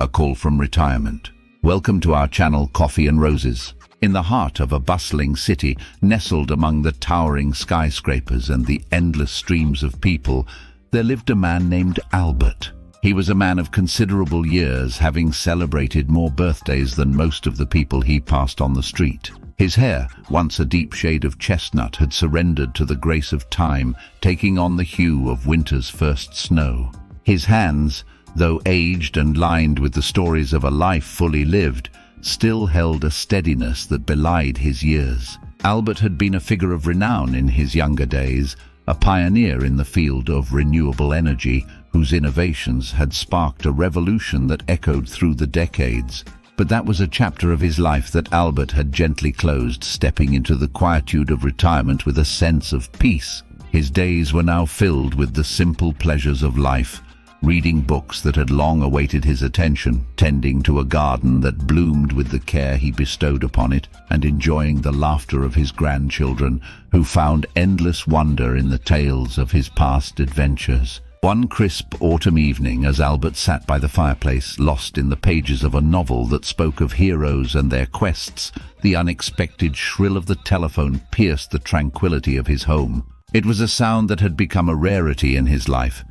A call from retirement. Welcome to our channel Coffee and Roses. In the heart of a bustling city, nestled among the towering skyscrapers and the endless streams of people, there lived a man named Albert. He was a man of considerable years, having celebrated more birthdays than most of the people he passed on the street. His hair, once a deep shade of chestnut, had surrendered to the grace of time, taking on the hue of winter's first snow. His hands, though aged and lined with the stories of a life fully lived, still held a steadiness that belied his years. Albert had been a figure of renown in his younger days, a pioneer in the field of renewable energy, whose innovations had sparked a revolution that echoed through the decades. But that was a chapter of his life that Albert had gently closed, stepping into the quietude of retirement with a sense of peace. His days were now filled with the simple pleasures of life, reading books that had long awaited his attention, tending to a garden that bloomed with the care he bestowed upon it, and enjoying the laughter of his grandchildren, who found endless wonder in the tales of his past adventures. One crisp autumn evening, as Albert sat by the fireplace, lost in the pages of a novel that spoke of heroes and their quests, the unexpected shrill of the telephone pierced the tranquility of his home. It was a sound that had become a rarity in his life,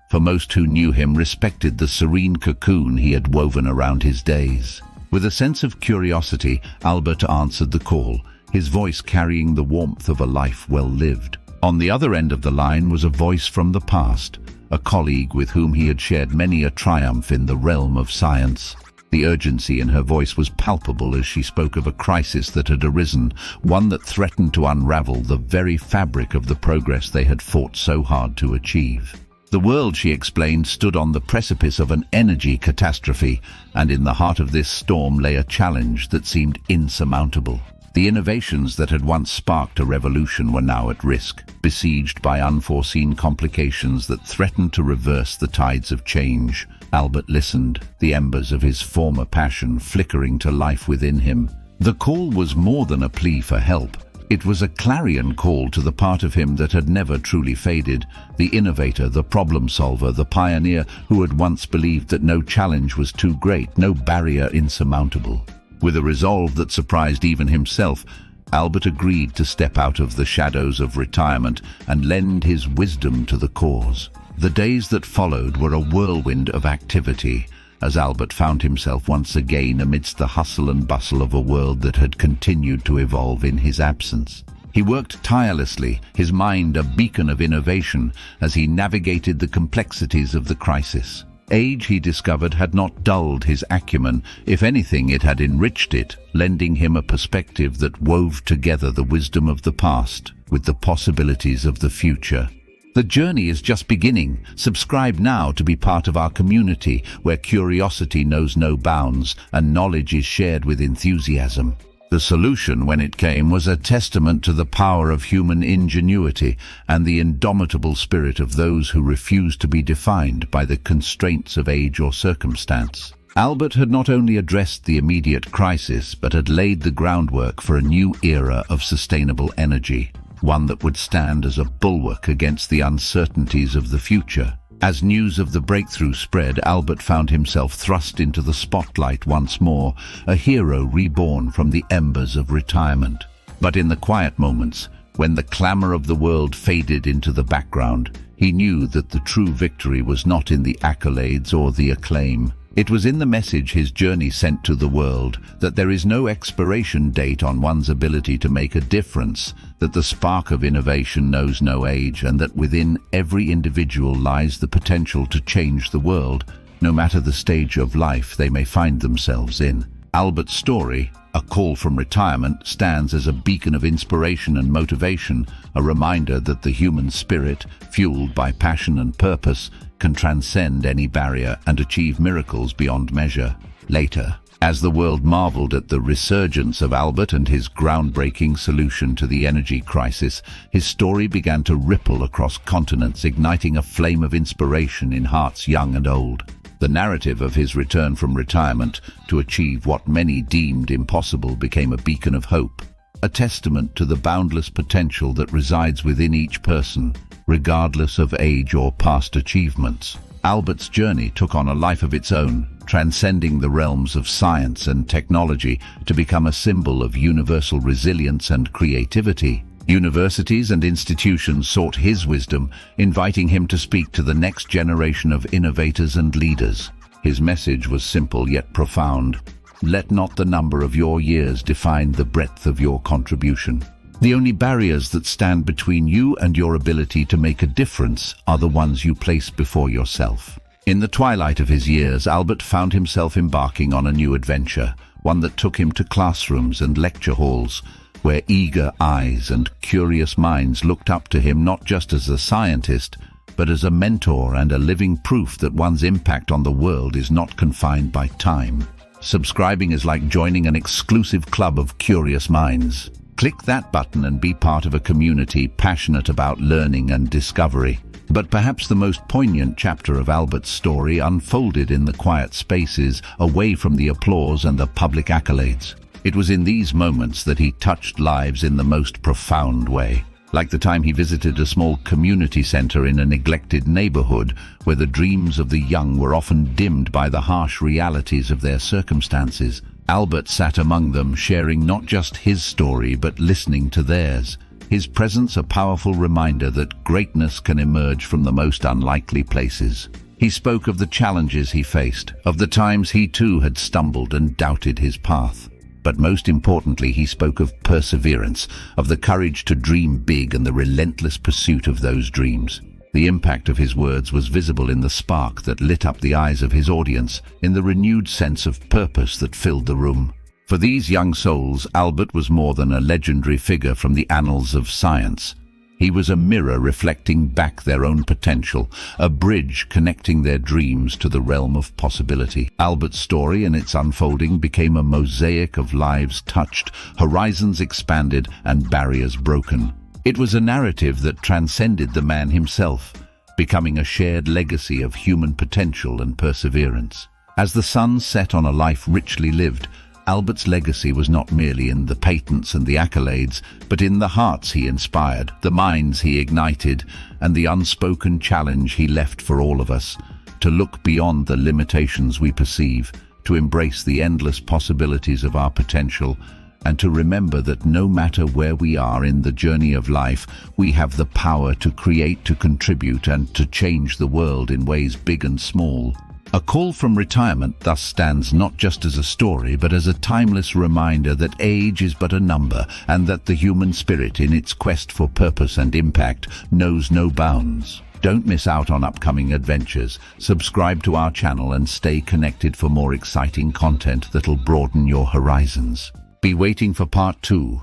for most who knew him respected the serene cocoon he had woven around his days. With a sense of curiosity, Albert answered the call, his voice carrying the warmth of a life well lived. On the other end of the line was a voice from the past, a colleague with whom he had shared many a triumph in the realm of science. The urgency in her voice was palpable as she spoke of a crisis that had arisen, one that threatened to unravel the very fabric of the progress they had fought so hard to achieve. The world, she explained, stood on the precipice of an energy catastrophe, and in the heart of this storm lay a challenge that seemed insurmountable. The innovations that had once sparked a revolution were now at risk, besieged by unforeseen complications that threatened to reverse the tides of change. Albert listened, the embers of his former passion flickering to life within him. The call was more than a plea for help. It was a clarion call to the part of him that had never truly faded, the innovator, the problem solver, the pioneer who had once believed that no challenge was too great, no barrier insurmountable. With a resolve that surprised even himself, Albert agreed to step out of the shadows of retirement and lend his wisdom to the cause. The days that followed were a whirlwind of activity, as Albert found himself once again amidst the hustle and bustle of a world that had continued to evolve in his absence. He worked tirelessly, his mind a beacon of innovation, as he navigated the complexities of the crisis. Age, he discovered, had not dulled his acumen. If anything, it had enriched it, lending him a perspective that wove together the wisdom of the past with the possibilities of the future. The journey is just beginning. Subscribe now to be part of our community, where curiosity knows no bounds and knowledge is shared with enthusiasm. The solution, when it came, was a testament to the power of human ingenuity and the indomitable spirit of those who refuse to be defined by the constraints of age or circumstance. Albert had not only addressed the immediate crisis, but had laid the groundwork for a new era of sustainable energy, one that would stand as a bulwark against the uncertainties of the future. As news of the breakthrough spread, Albert found himself thrust into the spotlight once more, a hero reborn from the embers of retirement. But in the quiet moments, when the clamor of the world faded into the background, he knew that the true victory was not in the accolades or the acclaim. It was in the message his journey sent to the world, that there is no expiration date on one's ability to make a difference, that the spark of innovation knows no age, and that within every individual lies the potential to change the world, no matter the stage of life they may find themselves in. Albert's story, A Call from Retirement, stands as a beacon of inspiration and motivation, a reminder that the human spirit, fueled by passion and purpose, can transcend any barrier and achieve miracles beyond measure. Later, as the world marveled at the resurgence of Albert and his groundbreaking solution to the energy crisis, his story began to ripple across continents, igniting a flame of inspiration in hearts young and old. The narrative of his return from retirement to achieve what many deemed impossible became a beacon of hope, a testament to the boundless potential that resides within each person, regardless of age or past achievements. Albert's journey took on a life of its own, transcending the realms of science and technology to become a symbol of universal resilience and creativity. Universities and institutions sought his wisdom, inviting him to speak to the next generation of innovators and leaders. His message was simple yet profound. Let not the number of your years define the breadth of your contribution. The only barriers that stand between you and your ability to make a difference are the ones you place before yourself. In the twilight of his years, Albert found himself embarking on a new adventure, one that took him to classrooms and lecture halls, where eager eyes and curious minds looked up to him not just as a scientist, but as a mentor and a living proof that one's impact on the world is not confined by time. Subscribing is like joining an exclusive club of curious minds. Click that button and be part of a community passionate about learning and discovery. But perhaps the most poignant chapter of Albert's story unfolded in the quiet spaces, away from the applause and the public accolades. It was in these moments that he touched lives in the most profound way. Like the time he visited a small community center in a neglected neighborhood where the dreams of the young were often dimmed by the harsh realities of their circumstances. Albert sat among them, sharing not just his story but listening to theirs. His presence a powerful reminder that greatness can emerge from the most unlikely places. He spoke of the challenges he faced, of the times he too had stumbled and doubted his path. But most importantly, he spoke of perseverance, of the courage to dream big and the relentless pursuit of those dreams. The impact of his words was visible in the spark that lit up the eyes of his audience, in the renewed sense of purpose that filled the room. For these young souls, Albert was more than a legendary figure from the annals of science. He was a mirror reflecting back their own potential, a bridge connecting their dreams to the realm of possibility. Albert's story and its unfolding became a mosaic of lives touched, horizons expanded, and barriers broken. It was a narrative that transcended the man himself, becoming a shared legacy of human potential and perseverance. As the sun set on a life richly lived, Albert's legacy was not merely in the patents and the accolades, but in the hearts he inspired, the minds he ignited, and the unspoken challenge he left for all of us, to look beyond the limitations we perceive, to embrace the endless possibilities of our potential, and to remember that no matter where we are in the journey of life, we have the power to create, to contribute, and to change the world in ways big and small. A Call from Retirement thus stands not just as a story, but as a timeless reminder that age is but a number, and that the human spirit, in its quest for purpose and impact, knows no bounds. Don't miss out on upcoming adventures. Subscribe to our channel and stay connected for more exciting content that'll broaden your horizons. Be waiting for part 2.